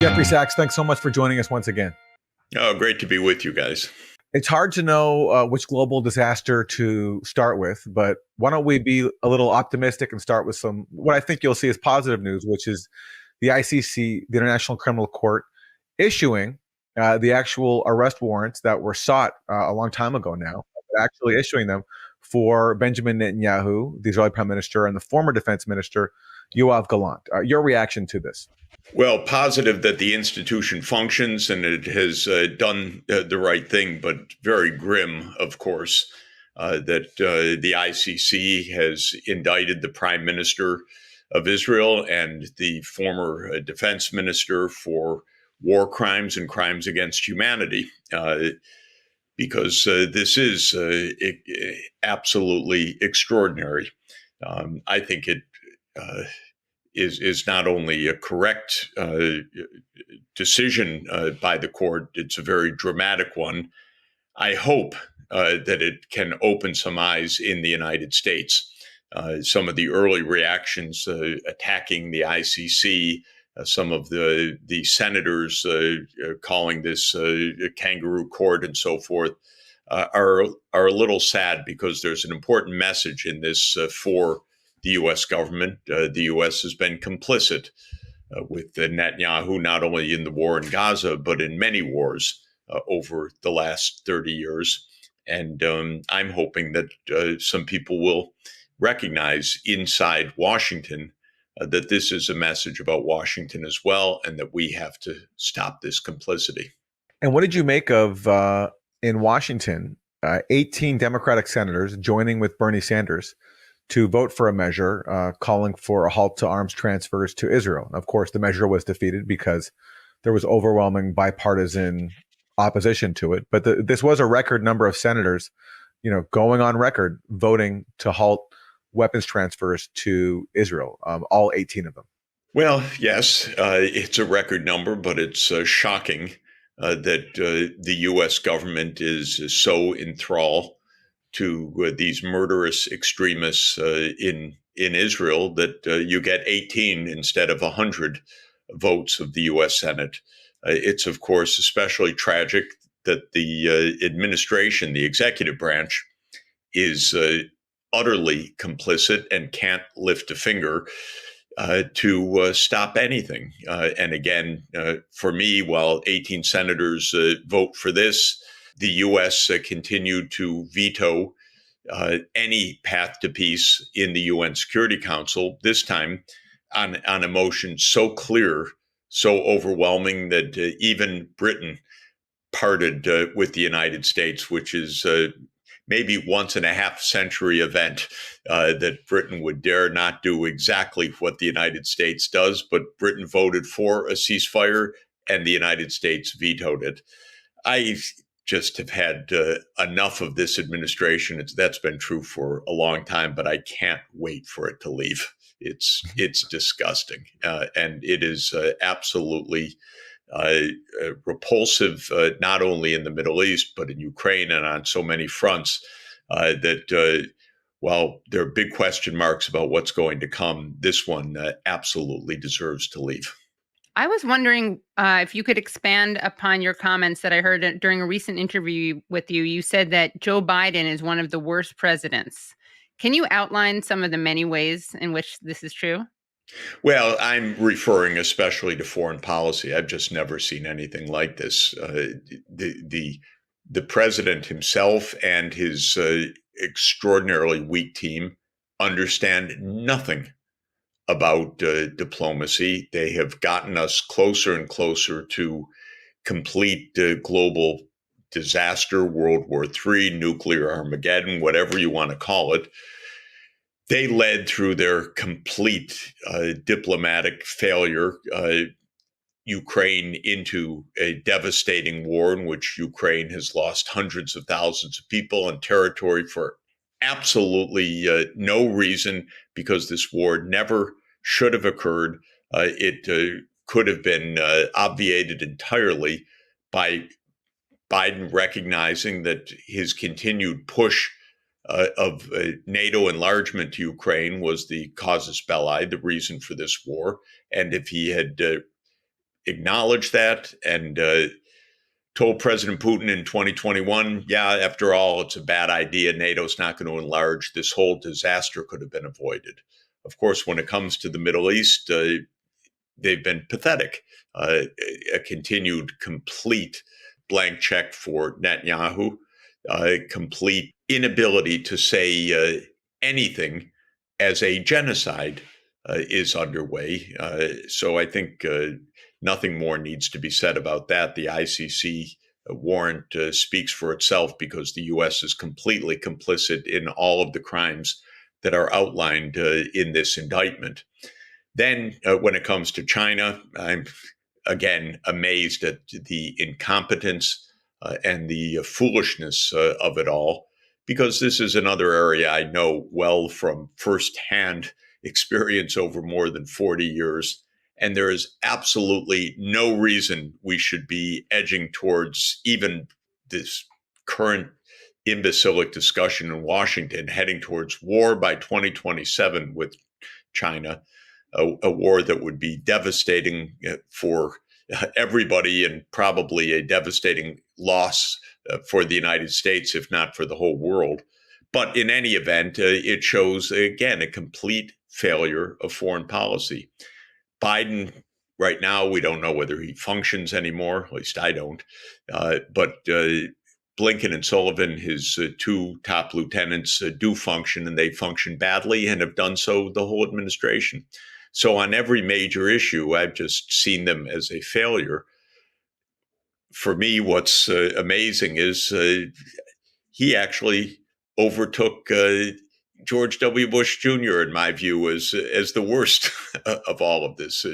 Jeffrey Sachs, thanks so much for joining us once again. Oh, great to be with you guys. It's hard to know which global disaster to start with, but why don't we be a little optimistic and start with what I think you'll see as positive news, which is the ICC, the International Criminal Court, issuing the actual arrest warrants that were sought a long time ago now, actually issuing them for Benjamin Netanyahu, the Israeli Prime Minister, and the former Defense Minister, Yoav Gallant. Your reaction to this? Well, positive that the institution functions and it has done the right thing, but very grim, of course, that the ICC has indicted the Prime Minister of Israel and the former Defense Minister for war crimes and crimes against humanity, because this is absolutely extraordinary. I think it is not only a correct decision by the court, it's a very dramatic one. I hope that it can open some eyes in the United States. Some of the early reactions attacking the ICC, some of the senators calling this a kangaroo court and so forth, are a little sad, because there's an important message in this for the U.S. government. The U.S. has been complicit with Netanyahu, not only in the war in Gaza, but in many wars over the last 30 years. And I'm hoping that some people will recognize inside Washington that this is a message about Washington as well, and that we have to stop this complicity. And what did you make of, in Washington, 18 Democratic senators joining with Bernie Sanders to vote for a measure calling for a halt to arms transfers to Israel? Of course, the measure was defeated because there was overwhelming bipartisan opposition to it. But this was a record number of senators, going on record voting to halt weapons transfers to Israel, all 18 of them. Well, yes, it's a record number, but it's shocking that the U.S. government is so enthralled to these murderous extremists in Israel that you get 18 instead of 100 votes of the U.S. Senate. It's, of course, especially tragic that the administration, the executive branch, is utterly complicit and can't lift a finger to stop anything. And again, for me, while 18 senators vote for this, the U.S. Continued to veto any path to peace in the UN Security Council, this time on a motion so clear, so overwhelming that even Britain parted with the United States, which is maybe once in a half century event that Britain would dare not do exactly what the United States does. But Britain voted for a ceasefire and the United States vetoed it. I just have had enough of this administration. That's been true for a long time, but I can't wait for it to leave. It's disgusting, and it is absolutely repulsive, not only in the Middle East, but in Ukraine and on so many fronts, that while there are big question marks about what's going to come, this one absolutely deserves to leave. I was wondering if you could expand upon your comments that I heard during a recent interview with you. You said that Joe Biden is one of the worst presidents. Can you outline some of the many ways in which this is true? Well, I'm referring especially to foreign policy. I've just never seen anything like this. The president himself and his extraordinarily weak team understand nothing about diplomacy. They have gotten us closer and closer to complete global disaster, World War III, nuclear Armageddon, whatever you want to call it. They led through their complete diplomatic failure Ukraine into a devastating war in which Ukraine has lost hundreds of thousands of people and territory for absolutely no reason, because this war never should have occurred. It could have been obviated entirely by Biden recognizing that his continued push of NATO enlargement to Ukraine was the casus belli, the reason for this war. And if he had acknowledged that and told President Putin in 2021, yeah, after all, it's a bad idea. NATO's not going to enlarge. This whole disaster could have been avoided. Of course, when it comes to the Middle East, they've been pathetic. A continued complete blank check for Netanyahu, complete inability to say anything as a genocide is underway. So I think nothing more needs to be said about that. The ICC warrant speaks for itself because the U.S. is completely complicit in all of the crimes that are outlined in this indictment. Then, when it comes to China, I'm again amazed at the incompetence and the foolishness of it all, because this is another area I know well from firsthand experience over more than 40 years. And there is absolutely no reason we should be edging towards even this current imbecilic discussion in Washington, heading towards war by 2027 with China, a war that would be devastating for everybody and probably a devastating loss for the United States, if not for the whole world. But in any event, it shows, again, a complete failure of foreign policy. Biden, right now, we don't know whether he functions anymore. At least I don't. But Blinken and Sullivan, his two top lieutenants, do function, and they function badly and have done so the whole administration. So on every major issue, I've just seen them as a failure. For me, what's amazing is he actually overtook George W. Bush Jr., in my view, as the worst of all of this.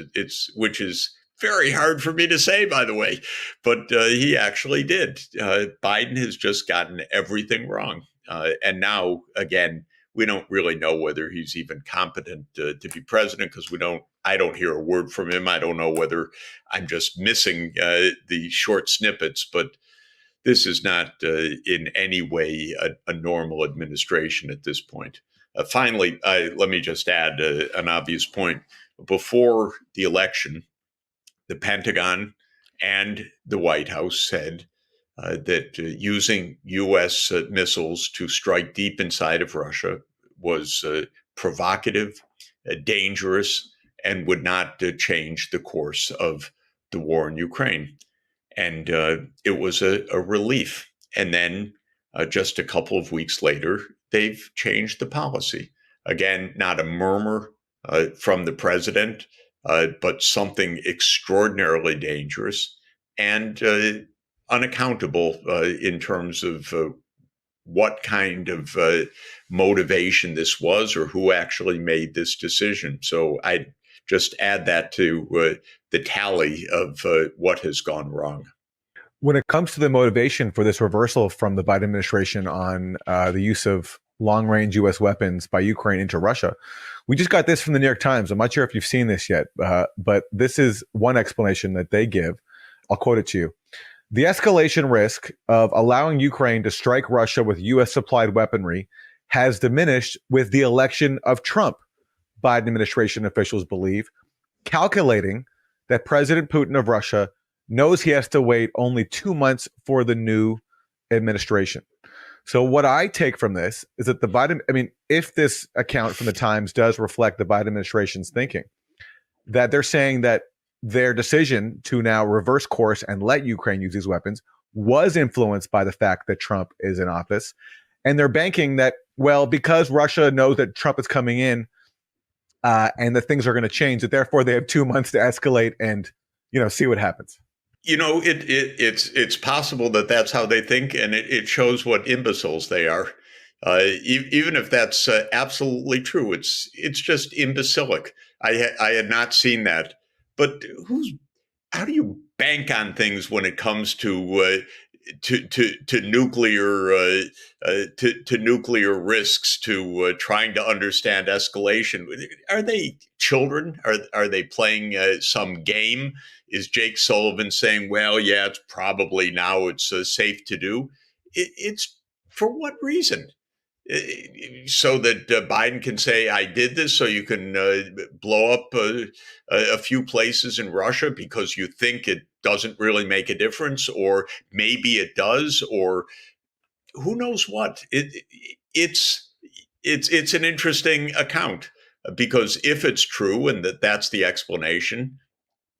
Which is very hard for me to say, by the way, but he actually did. Biden has just gotten everything wrong, and now again, we don't really know whether he's even competent to be president because I don't hear a word from him. I don't know whether I'm just missing the short snippets, but this is not in any way a normal administration at this point. Finally, let me just add an obvious point. Before the election, the Pentagon and the White House said that using U.S. missiles to strike deep inside of Russia was provocative, dangerous, and would not change the course of the war in Ukraine. And it was a relief. And then just a couple of weeks later, they've changed the policy. Again, not a murmur from the president, but something extraordinarily dangerous and unaccountable in terms of what kind of motivation this was or who actually made this decision. So I just add that to the tally of what has gone wrong. When it comes to the motivation for this reversal from the Biden administration on the use of long-range U.S. weapons by Ukraine into Russia, we just got this from the New York Times. I'm not sure if you've seen this yet, but this is one explanation that they give. I'll quote it to you. The escalation risk of allowing Ukraine to strike Russia with U.S.-supplied weaponry has diminished with the election of Trump, Biden administration officials believe, calculating that President Putin of Russia knows he has to wait only 2 months for the new administration. So what I take from this is that if this account from the Times does reflect the Biden administration's thinking, that they're saying that their decision to now reverse course and let Ukraine use these weapons was influenced by the fact that Trump is in office. And they're banking that, well, because Russia knows that Trump is coming in and that things are going to change, that therefore they have 2 months to escalate and, see what happens. It's possible that that's how they think, and it shows what imbeciles they are. Even if that's absolutely true, it's just imbecilic. I had not seen that. But how do you bank on things when it comes to nuclear to nuclear risks, to trying to understand escalation? Are they children? Are they playing some game? Is Jake Sullivan saying, "Well, yeah, it's probably now it's safe to do"? It's for what reason? so that Biden can say, I did this so you can blow up a few places in Russia because you think it doesn't really make a difference, or maybe it does, or who knows what. It's an interesting account because if it's true and that's the explanation,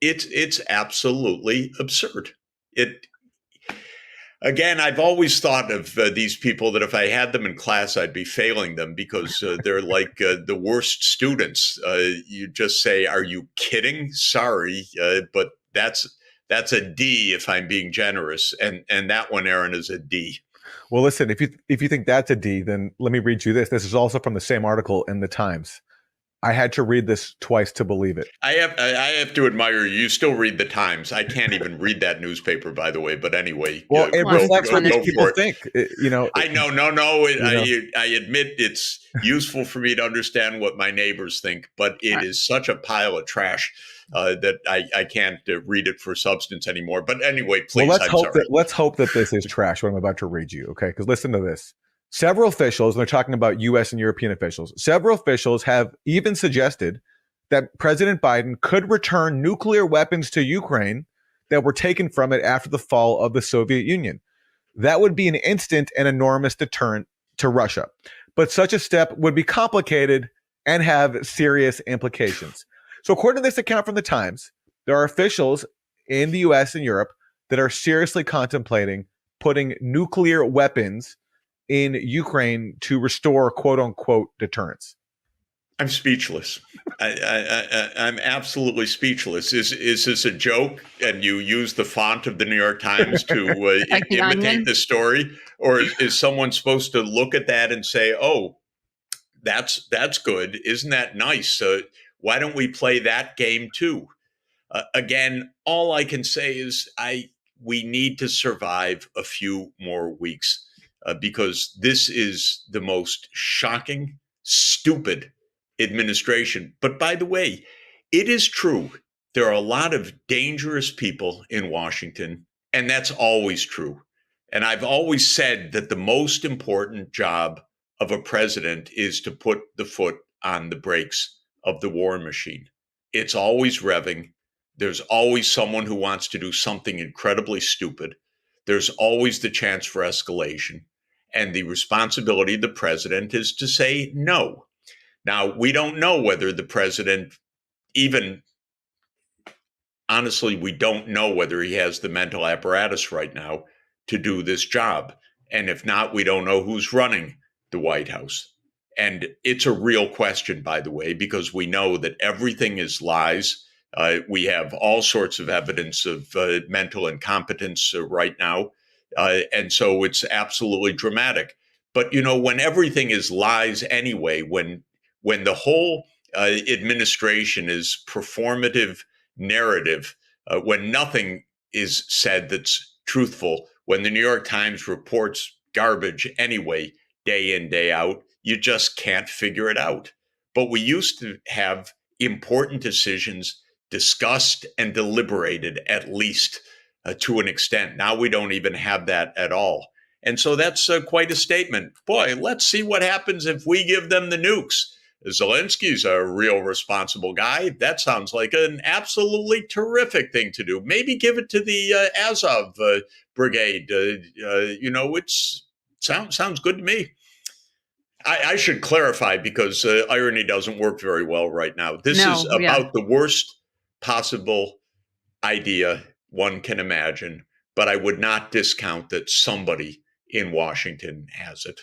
it's absolutely absurd. It Again, I've always thought of these people that if I had them in class, I'd be failing them because they're like the worst students. You just say, "Are you kidding?" Sorry, but that's a D if I'm being generous, and that one, Aaron, is a D. Well, listen, if you think that's a D, then let me read you this. This is also from the same article in the Times. I had to read this twice to believe it. I have to admire you. You still read the Times. I can't even read that newspaper, by the way. But anyway, well, it reflects what these people think. I know, I admit it's useful for me to understand what my neighbors think, but it is such a pile of trash that I can't read it for substance anymore. But anyway, please. Well, let's hope that this is trash. What I'm about to read you, okay? Because listen to this. Several officials, and they're talking about U.S. and European officials, several officials have even suggested that President Biden could return nuclear weapons to Ukraine that were taken from it after the fall of the Soviet Union. That would be an instant and enormous deterrent to Russia. But such a step would be complicated and have serious implications. So according to this account from the Times, there are officials in the U.S. and Europe that are seriously contemplating putting nuclear weapons in Ukraine to restore quote unquote deterrence. I'm speechless. I'm absolutely speechless. Is this a joke? And you use the font of the New York Times to imitate the story, or is someone supposed to look at that and say, "Oh, that's good. Isn't that nice? Why don't we play that game too?" Again, all I can say is we need to survive a few more weeks. Because this is the most shocking, stupid administration. But by the way, it is true. There are a lot of dangerous people in Washington, and that's always true. And I've always said that the most important job of a president is to put the foot on the brakes of the war machine. It's always revving. There's always someone who wants to do something incredibly stupid. There's always the chance for escalation. And the responsibility of the president is to say no. Now, we don't know whether the president honestly, we don't know whether he has the mental apparatus right now to do this job. And if not, we don't know who's running the White House. And it's a real question, by the way, because we know that everything is lies. We have all sorts of evidence of mental incompetence right now. And so it's absolutely dramatic. But, when everything is lies anyway, when the whole administration is performative narrative, when nothing is said that's truthful, when the New York Times reports garbage anyway, day in, day out, you just can't figure it out. But we used to have important decisions discussed and deliberated, at least to an extent. Now we don't even have that at all. And so that's quite a statement. Boy, let's see what happens if we give them the nukes. Zelensky's a real responsible guy. That sounds like an absolutely terrific thing to do. Maybe give it to the Azov brigade. It sounds good to me. I should clarify because irony doesn't work very well right now. This is about the worst possible idea one can imagine, but I would not discount that somebody in Washington has it.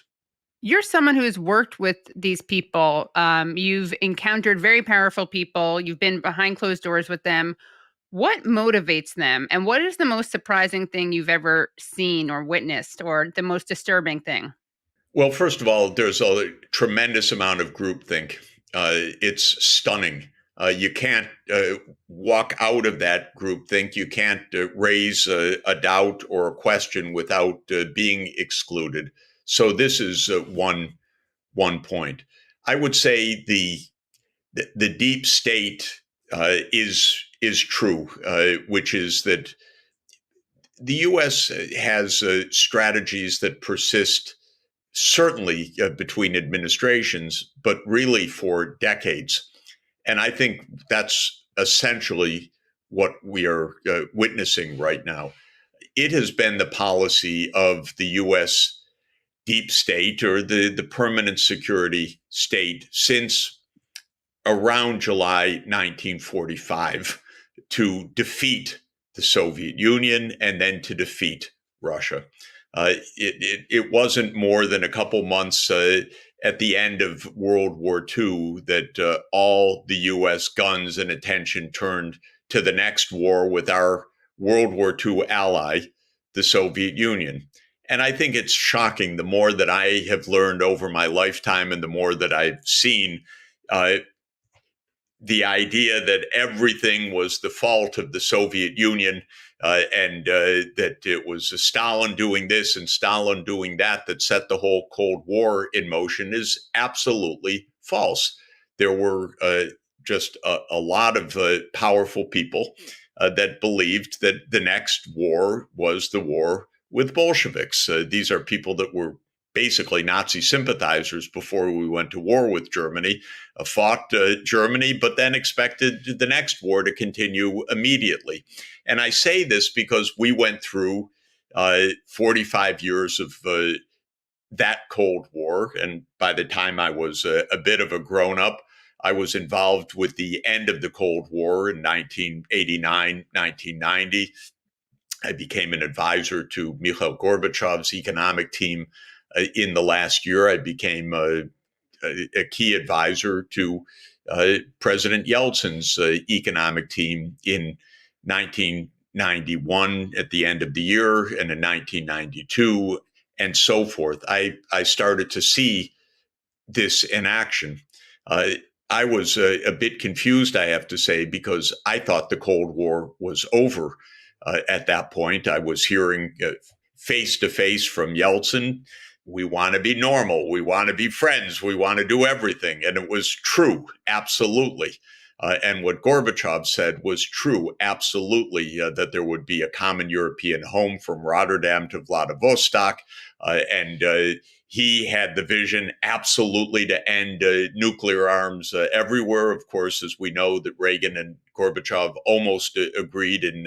You're someone who's worked with these people. You've encountered very powerful people. You've been behind closed doors with them. What motivates them? And what is the most surprising thing you've ever seen or witnessed, or the most disturbing thing? Well, first of all, there's a tremendous amount of groupthink. It's stunning. You can't walk out of that groupthink. You can't raise a doubt or a question without being excluded. So this is one point. I would say the deep state is true, which is that the U.S. has strategies that persist certainly between administrations, but really for decades. And I think that's essentially what we are witnessing right now. It has been the policy of the U.S. deep state, or the permanent security state, since around July 1945, to defeat the Soviet Union and then to defeat Russia. It wasn't more than a couple months at the end of World War II that all the U.S. guns and attention turned to the next war with our World War II ally, the Soviet Union. And I think it's shocking, the more that I have learned over my lifetime and the more that I've seen, the idea that everything was the fault of the Soviet Union, and that it was Stalin doing this and Stalin doing that that set the whole Cold War in motion is absolutely false. There were just a lot of powerful people that believed that the next war was the war with Bolsheviks. These are people that were basically Nazi sympathizers before we went to war with Germany, fought Germany, but then expected the next war to continue immediately. And I say this because we went through 45 years of that Cold War. And by the time I was a bit of a grown up, I was involved with the end of the Cold War in 1989, 1990. I became an advisor to Mikhail Gorbachev's economic team. In the last year, I became a key advisor to President Yeltsin's economic team in 1991 at the end of the year, and in 1992, and so forth. I started to see this in action. I was a bit confused, I have to say, because I thought the Cold War was over at that point. I was hearing face to face from Yeltsin, we want to be normal, we want to be friends, we want to do everything. And it was true, absolutely. And what Gorbachev said was true, absolutely, that there would be a common European home from Rotterdam to Vladivostok. And he had the vision, absolutely, to end nuclear arms everywhere. Of course, as we know, that Reagan and Gorbachev almost agreed in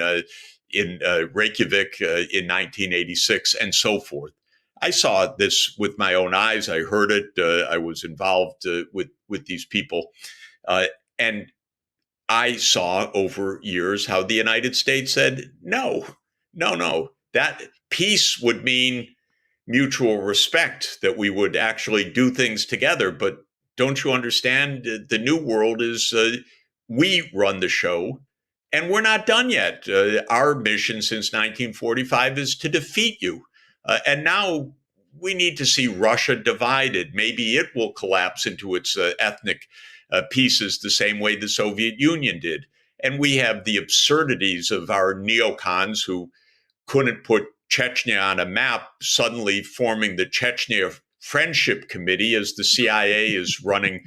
Reykjavik in 1986, and so forth. I saw this with my own eyes. I heard it. I was involved with these people. And I saw over years how the United States said, no. That peace would mean mutual respect, that we would actually do things together. But don't you understand? The new world is we run the show. And we're not done yet. Our mission since 1945 is to defeat you. And now we need to see Russia divided. Maybe it will collapse into its ethnic pieces the same way the Soviet Union did. And we have the absurdities of our neocons who couldn't put Chechnya on a map, suddenly forming the Chechnya Friendship Committee as the CIA is running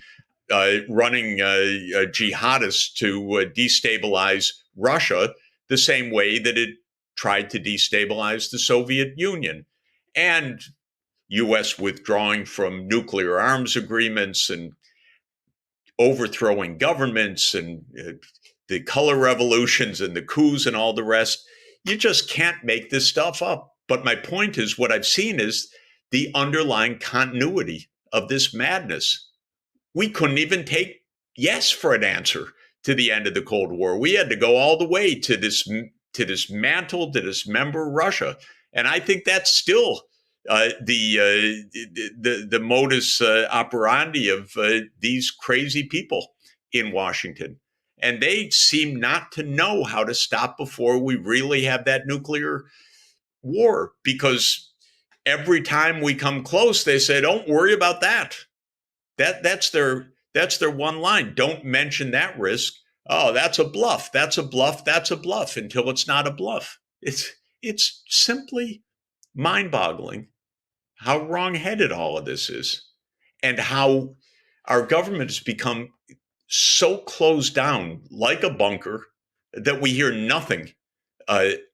jihadists to destabilize Russia the same way that it tried to destabilize the Soviet Union. And U.S. withdrawing from nuclear arms agreements and overthrowing governments and the color revolutions and the coups and all the rest. You just can't make this stuff up. But my point is, what I've seen is the underlying continuity of this madness. We couldn't even take yes for an answer to the end of the Cold War. We had to go all the way to dismantle, to dismember Russia. And I think that's still the modus operandi of these crazy people in Washington. And they seem not to know how to stop before we really have that nuclear war, because every time we come close, they say, don't worry about that. That's their one line. Don't mention that risk. Oh, that's a bluff. That's a bluff. That's a bluff, until it's not a bluff. It's simply mind-boggling how wrong-headed all of this is, and how our government has become so closed down like a bunker that we hear nothing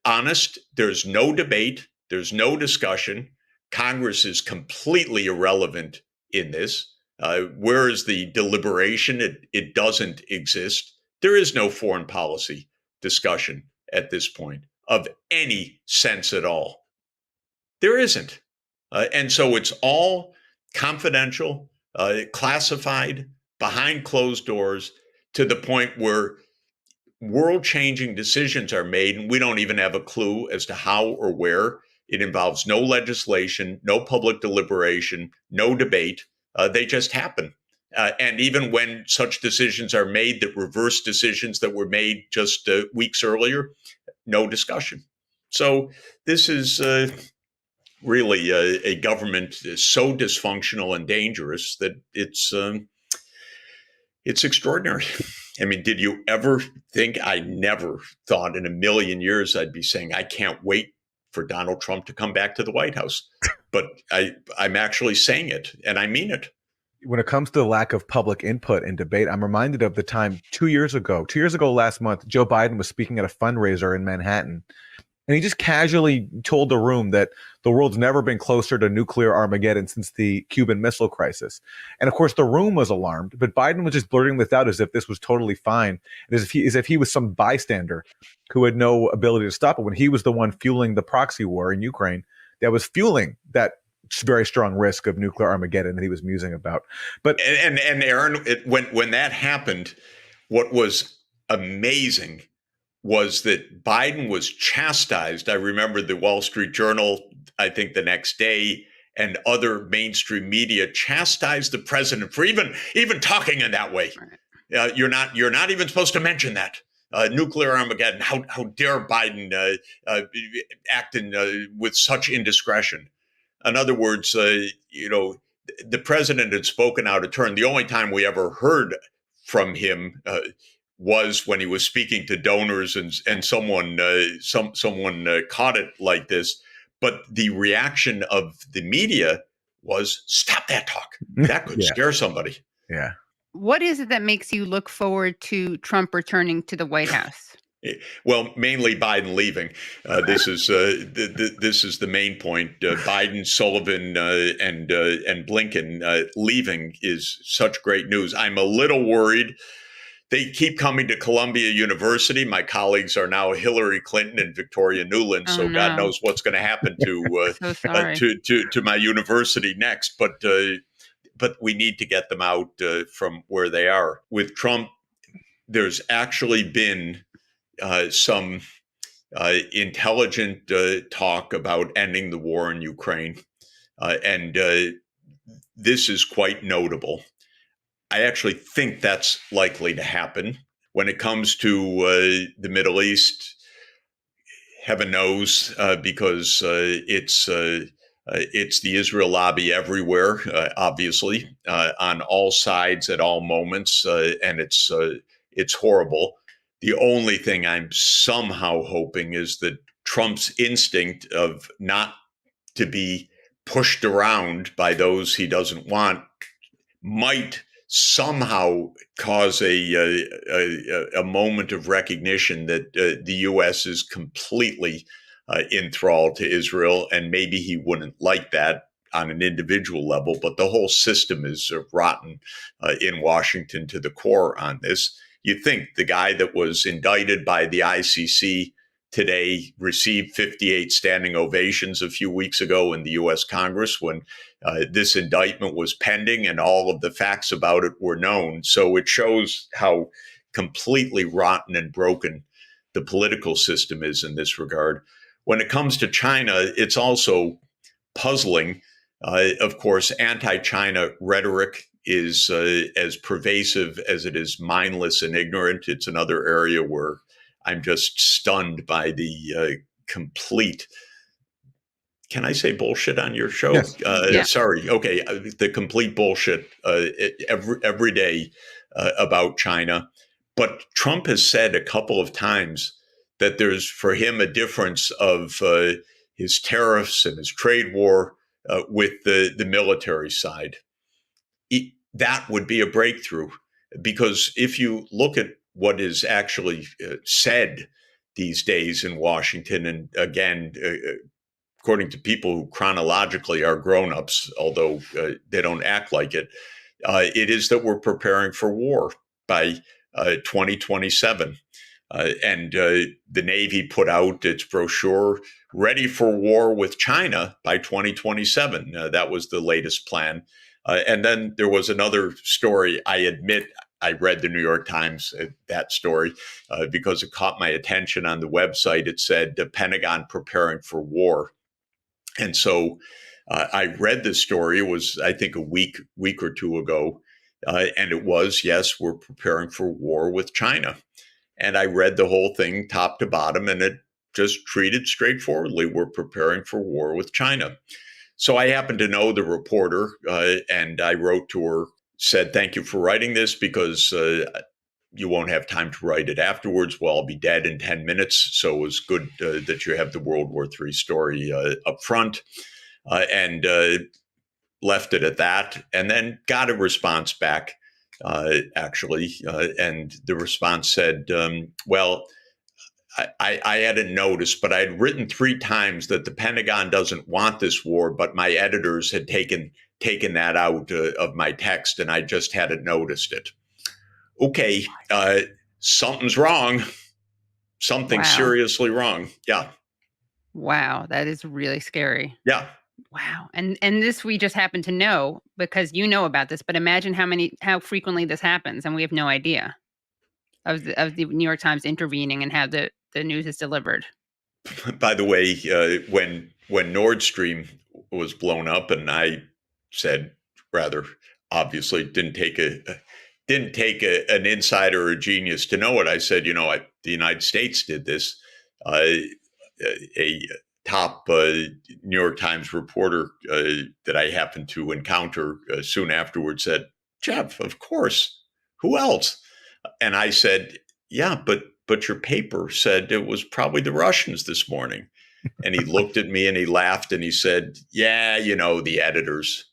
honest. There's no debate. There's no discussion. Congress is completely irrelevant in this. Where is the deliberation? It doesn't exist. There is no foreign policy discussion at this point of any sense at all. There isn't. And so it's all confidential, classified, behind closed doors, to the point where world-changing decisions are made, and we don't even have a clue as to how or where. It involves no legislation, no public deliberation, no debate. They just happen. And even when such decisions are made that reverse decisions that were made just weeks earlier, no discussion. So this is really a government is so dysfunctional and dangerous that it's extraordinary. I mean, did you ever think? I never thought in a million years I'd be saying I can't wait for Donald Trump to come back to the White House. But I'm actually saying it, and I mean it. When it comes to the lack of public input and debate, I'm reminded of the time 2 years ago last month, Joe Biden was speaking at a fundraiser in Manhattan. And he just casually told the room that the world's never been closer to nuclear Armageddon since the Cuban Missile Crisis. And of course, the room was alarmed, but Biden was just blurting this out as if this was totally fine, and as if he was some bystander who had no ability to stop it, when he was the one fueling the proxy war in Ukraine that was fueling that very strong risk of nuclear Armageddon that he was musing about. But and Aaron, when that happened, what was amazing was that Biden was chastised. I remember the Wall Street Journal, I think the next day, and other mainstream media chastised the president for even talking in that way. You're not even supposed to mention that. Nuclear Armageddon. How dare Biden act with such indiscretion? In other words, the president had spoken out of turn. The only time we ever heard from him was when he was speaking to donors, and someone caught it like this. But the reaction of the media was, "Stop that talk. That could scare somebody." Yeah. What is it that makes you look forward to Trump returning to the White House? Well, mainly Biden leaving. This is the main point. Biden, Sullivan, and Blinken leaving is such great news. I'm a little worried. They keep coming to Columbia University. My colleagues are now Hillary Clinton and Victoria Nuland. So God knows what's going to happen to my university next. But we need to get them out from where they are. With Trump, there's actually been some intelligent talk about ending the war in Ukraine. And this is quite notable. I actually think that's likely to happen. When it comes to the Middle East, heaven knows, because it's the Israel lobby everywhere, obviously, on all sides at all moments, and it's horrible. The only thing I'm somehow hoping is that Trump's instinct of not to be pushed around by those he doesn't want might somehow cause a moment of recognition that the U.S. is completely enthralled to Israel, and maybe he wouldn't like that on an individual level, but the whole system is rotten in Washington to the core on this. You think the guy that was indicted by the ICC today received 58 standing ovations a few weeks ago in the U.S. Congress when this indictment was pending and all of the facts about it were known. So it shows how completely rotten and broken the political system is in this regard. When it comes to China, it's also puzzling. Of course, anti-China rhetoric is as pervasive as it is mindless and ignorant. It's another area where I'm just stunned by the complete, can I say bullshit on your show? Yes. Yeah. Sorry. Okay. The complete bullshit every day about China. But Trump has said a couple of times that there's for him a difference of his tariffs and his trade war with the military side. That would be a breakthrough, because if you look at what is actually said these days in Washington, and again, according to people who chronologically are grown-ups, although they don't act like it, it is that we're preparing for war by 2027. And the Navy put out its brochure, Ready for War with China by 2027. That was the latest plan. And then there was another story. I admit I read the New York Times, that story, because it caught my attention on the website. It said the Pentagon preparing for war. And so I read the story. It was, I think, a week or two ago. And it was, yes, we're preparing for war with China. And I read the whole thing top to bottom, and it just treated straightforwardly, we're preparing for war with China. So I happen to know the reporter, and I wrote to her, said, thank you for writing this, because you won't have time to write it afterwards. Well, I'll be dead in 10 minutes. So it was good that you have the World War III story up front, and left it at that, and then got a response back. Actually, and the response said, well, I hadn't noticed, but I'd written 3 times that the Pentagon doesn't want this war, but my editors had taken that out of my text, and I just hadn't noticed it. Okay, something's wrong. Something seriously wrong. Yeah. Wow, that is really scary. Yeah. Wow. And this we just happen to know because you know about this, but imagine how frequently this happens and we have no idea of the New York Times intervening and how the news is delivered. By the way, when Nord Stream was blown up, and I said, rather obviously, didn't take an insider or a genius to know it. I said, the United States did this. A top New York Times reporter that I happened to encounter soon afterwards said, Jeff, of course, who else? And I said, yeah, but your paper said it was probably the Russians this morning. And he looked at me and he laughed and he said, yeah, the editors.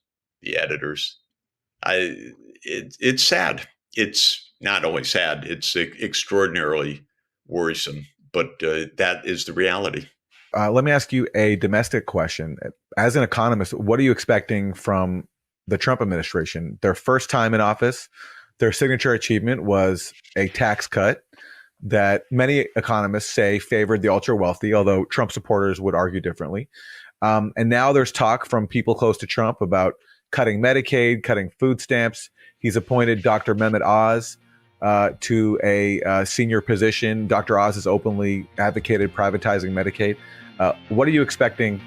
It's sad. It's not only sad, it's extraordinarily worrisome, but that is the reality. Let me ask you a domestic question. As an economist, what are you expecting from the Trump administration? Their first time in office, their signature achievement was a tax cut that many economists say favored the ultra wealthy, although Trump supporters would argue differently. And now there's talk from people close to Trump about cutting Medicaid, cutting food stamps. He's appointed Dr. Mehmet Oz to a senior position. Dr. Oz has openly advocated privatizing Medicaid. What are you expecting